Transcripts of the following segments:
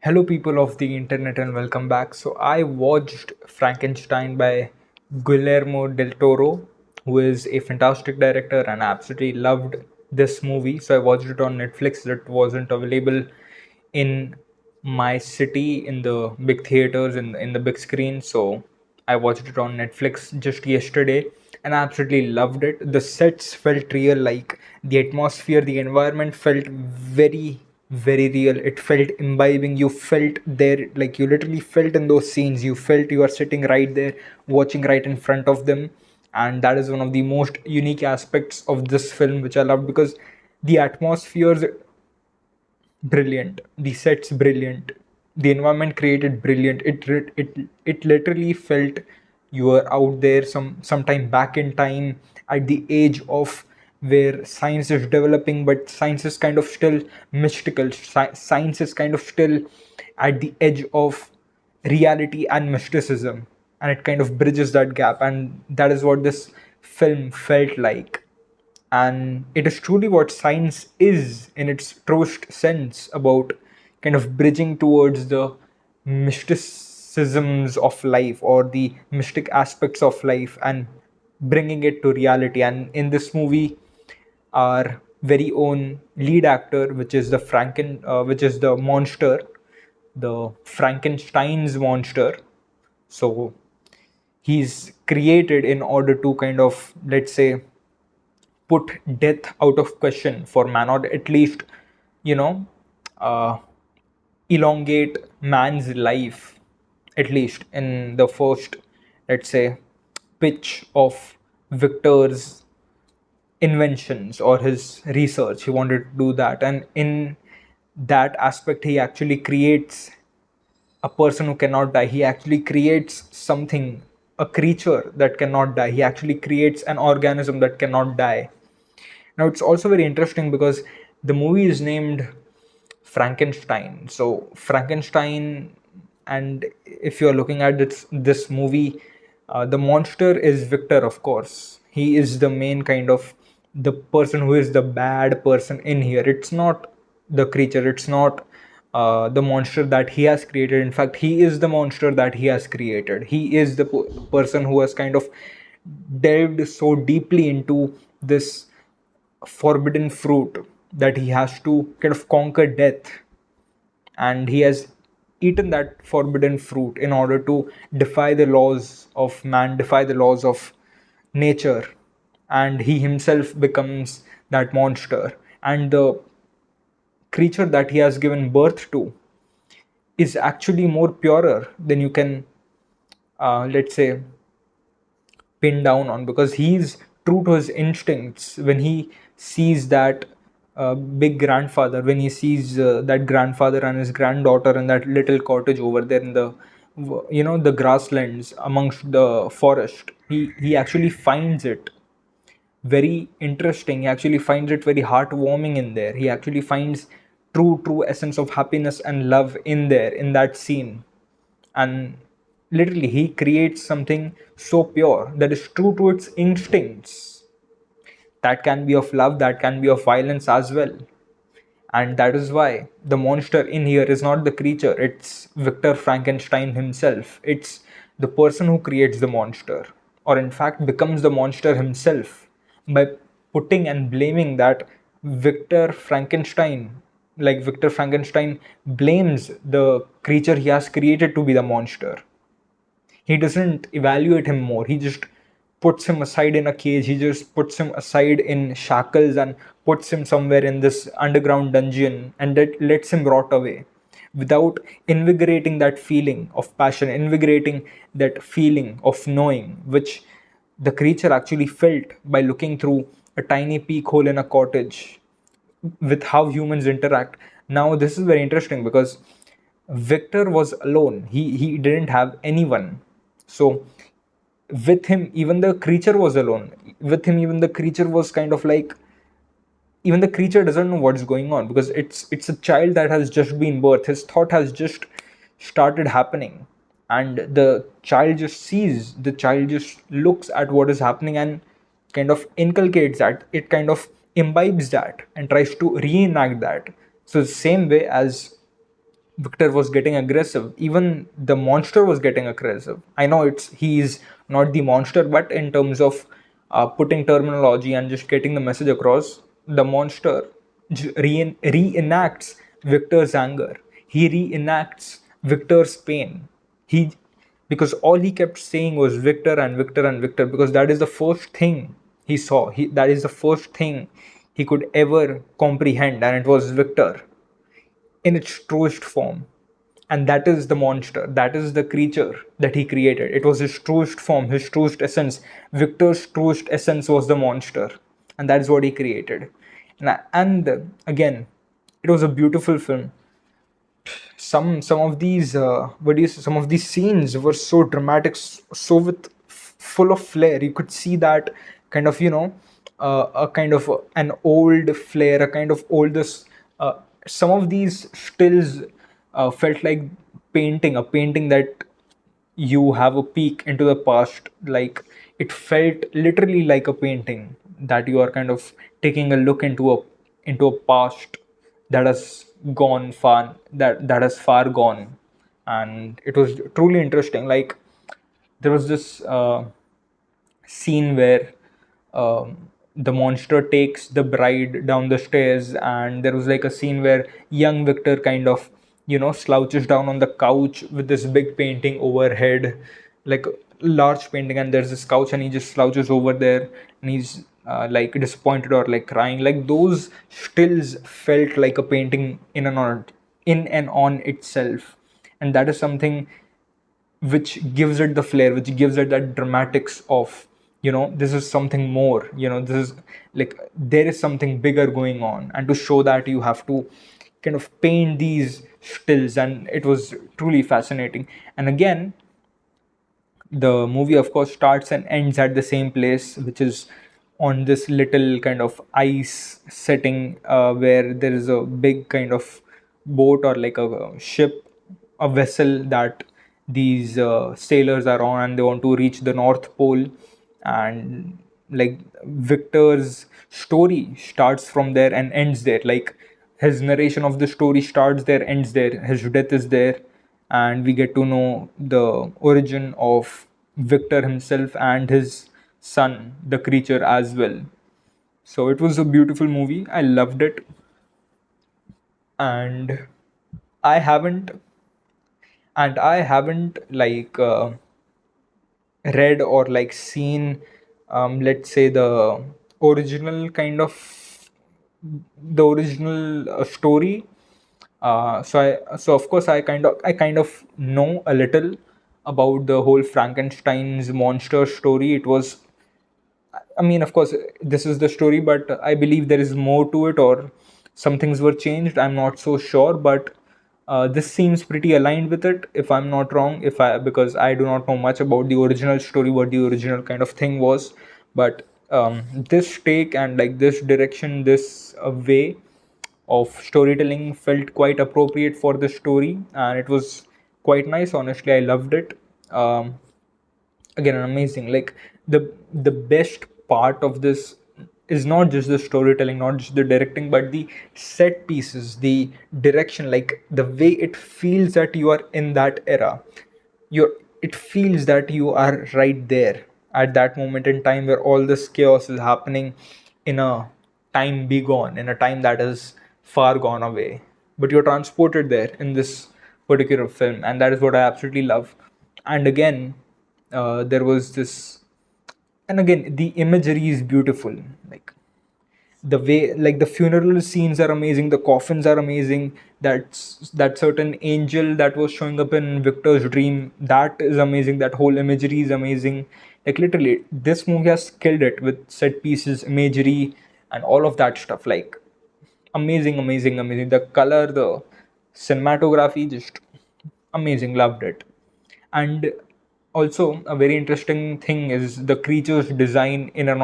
Hello, people of the internet, and welcome back. So, I watched Frankenstein by Guillermo del Toro, who is a fantastic director, and I absolutely loved this movie. So, I watched it on Netflix. It wasn't available in my city in the big theaters in the big screen. So, I watched it on Netflix just yesterday, and I absolutely loved it. The sets felt real, like the atmosphere, the environment felt very real. It felt imbibing. You felt there, like you literally felt in those scenes. You felt you are sitting right there, watching right in front of them. And that is one of the most unique aspects of this film, which I loved because the atmospheres brilliant, the sets brilliant, the environment created brilliant. It literally felt you were out there sometime back in time at the age of where science is developing, but science is kind of still mystical. Science is kind of still at the edge of reality and mysticism, and it kind of bridges that gap, and that is what this film felt like. And it is truly what science is in its truest sense, about kind of bridging towards the mysticisms of life or the mystic aspects of life and bringing it to reality. And in this movie, our very own lead actor, which is the monster, the Frankenstein's monster. So he's created in order to kind of, let's say, put death out of question for man, or at least, you know, uh, elongate man's life, at least in the first, let's say, pitch of Victor's inventions or his research. He wanted to do that, and in that aspect, he actually creates a person who cannot die. He actually creates something, a creature that cannot die. He actually creates an organism that cannot die. Now, it's also very interesting because the movie is named Frankenstein. So, Frankenstein, and if you're looking at this movie, the monster is Victor, of course. He is the main kind of the person who is the bad person in here. It's not the creature, it's not the monster that he has created. In fact, he is the monster that he has created. He is the person who has kind of delved so deeply into this forbidden fruit that he has to kind of conquer death, and he has eaten that forbidden fruit in order to defy the laws of man, defy the laws of nature, and he himself becomes that monster. And the creature that he has given birth to is actually more purer than you can, let's say, pinned down on, because he's true to his instincts when he sees that big grandfather, when he sees that grandfather and his granddaughter in that little cottage over there in the, the grasslands amongst the forest. He actually finds it very interesting. He actually finds it very heartwarming in there. He actually finds true essence of happiness and love in there, in that scene. And literally, he creates something so pure that is true to its instincts, that can be of love, that can be of violence as well. And that is why the monster in here is not the creature, it's Victor Frankenstein himself. It's the person who creates the monster, or in fact becomes the monster himself, by putting and blaming that Victor Frankenstein. Like, Victor Frankenstein blames the creature he has created to be the monster. He doesn't evaluate him more. He just puts him aside in a cage. He just puts him aside in shackles and puts him somewhere in this underground dungeon, and that lets him rot away without invigorating that feeling of passion, invigorating that feeling of knowing, which the creature actually felt by looking through a tiny peek hole in a cottage, with how humans interact. Now, this is very interesting because Victor was alone. He didn't have anyone. So with him, even the creature was alone. With him, even the creature was kind of like, even the creature doesn't know what's going on, because it's a child that has just been birthed. His thought has just started happening, and the child just looks at what is happening and kind of inculcates that. It kind of imbibes that and tries to reenact that. So the same way as Victor was getting aggressive. Even the monster was getting aggressive. I know he's not the monster, but in terms of putting terminology and just getting the message across, the monster reenacts Victor's anger. He reenacts Victor's pain. He Because all he kept saying was Victor and Victor and Victor, because that is the first thing he saw. That is the first thing he could ever comprehend, and it was Victor in its truest form. And that is the monster, that is the creature that he created. It was his truest form, his truest essence. Victor's truest essence was the monster, and that's what he created. And again, it was a beautiful film. Some of these what do you say, some of these scenes were so dramatic, so with full of flair. You could see that kind of, a kind of an old flair, a kind of oldest. Some of these stills felt like a painting that you have a peek into the past. Like, it felt literally like a painting that you are kind of taking a look into a past that has gone far, that has far gone. And it was truly interesting. Like, there was this scene where the monster takes the bride down the stairs, and there was like a scene where young Victor kind of, slouches down on the couch with this big painting overhead, like large painting, and there's this couch, and he just slouches over there, and he's like disappointed or like crying. Like, those stills felt like a painting in and on itself. And that is something which gives it the flair, which gives it that dramatics of, this is something more, this is like there is something bigger going on. And to show that, you have to kind of paint these stills, and it was truly fascinating. And again, the movie of course starts and ends at the same place, which is on this little kind of ice setting, where there is a big kind of boat or like a ship, a vessel that these sailors are on, and they want to reach the North Pole. And like, Victor's story starts from there and ends there. Like, his narration of the story starts there, ends there, his death is there, and we get to know the origin of Victor himself and his son, the creature, as well. So it was a beautiful movie. I loved it. And I haven't, I haven't like read or like seen, let's say, original kind of the original story. So of course I kind of know a little about the whole Frankenstein's monster story. It was, I mean, of course, this is the story, but I believe there is more to it, or some things were changed. I'm not so sure, but this seems pretty aligned with it, if I'm not wrong. If I Because I do not know much about the original story, what the original kind of thing was, but this take and like this direction, this way of storytelling felt quite appropriate for the story, and it was quite nice. Honestly, I loved it. Again, amazing. Like, the best part of this is not just the storytelling, not just the directing, but the set pieces, the direction, like the way it feels that you are in that era. You're It feels that you are right there at that moment in time where all this chaos is happening, in a time bygone, in a time that is far gone away, but you're transported there in this particular film, and that is what I absolutely love. And again, there was this, and again, the imagery is beautiful. Like, the way, like, the funeral scenes are amazing, the coffins are amazing. That certain angel that was showing up in Victor's dream, that is amazing. That whole imagery is amazing. Like, literally, this movie has killed it with set pieces, imagery, and all of that stuff. Like, amazing, amazing, amazing. The color, the cinematography, just amazing. Loved it. And also, a very interesting thing is the creature's design in and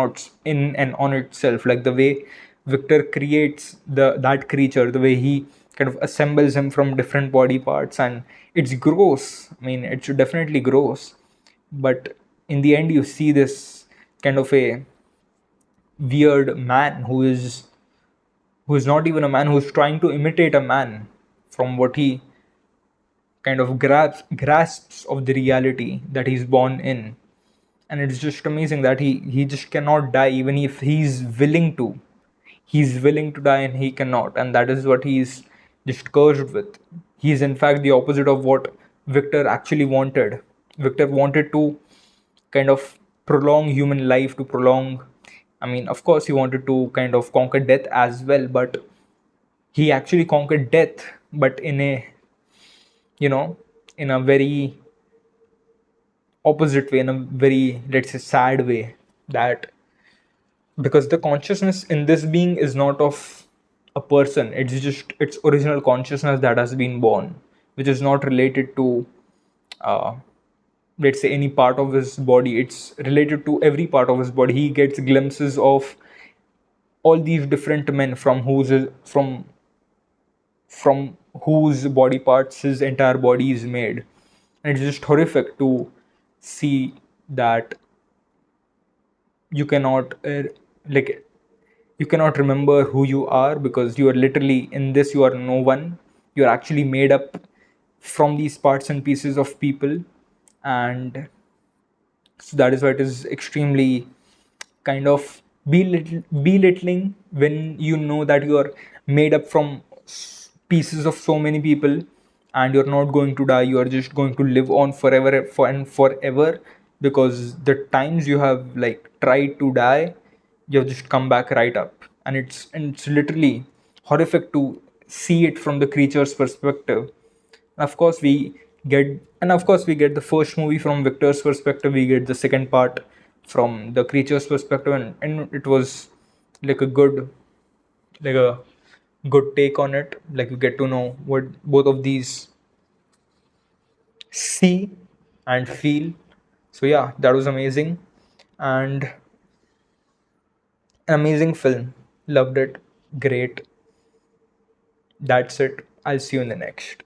on itself. Like, the way Victor creates that creature, the way he kind of assembles him from different body parts, and it's gross. I mean, it's definitely gross, but in the end, you see this kind of a weird man who is not even a man, who's trying to imitate a man from what he kind of grasps of the reality that he's born in. And it's just amazing that he just cannot die even if he's willing to die, and he cannot, and that is what he's just cursed with. He's in fact the opposite of what Victor actually wanted. Victor wanted to kind of prolong human life, to prolong, I mean, of course, he wanted to kind of conquer death as well, but he actually conquered death, but in a, you know, in a very opposite way, in a very, let's say, sad way. That because the consciousness in this being is not of a person, it's just its original consciousness that has been born, which is not related to, uh, let's say, any part of his body. It's related to every part of his body. He gets glimpses of all these different men from whose body parts his entire body is made. And it's just horrific to see that you cannot like you cannot remember who you are, because you are literally in this, you are no one. You're actually made up from these parts and pieces of people. And so that is why it is extremely kind of belittling when you know that you are made up from pieces of so many people, and you're not going to die. You are just going to live on forever and forever, because the times you have like tried to die, you have just come back right up. And it's literally horrific to see it from the creature's perspective. Of course we get the first movie from Victor's perspective, we get the second part from the creature's perspective, and it was like a good, like a good take on it. Like you get to know what both of these see and feel. So yeah, that was amazing, and an amazing film. Loved it. Great. That's it. I'll see you in the next.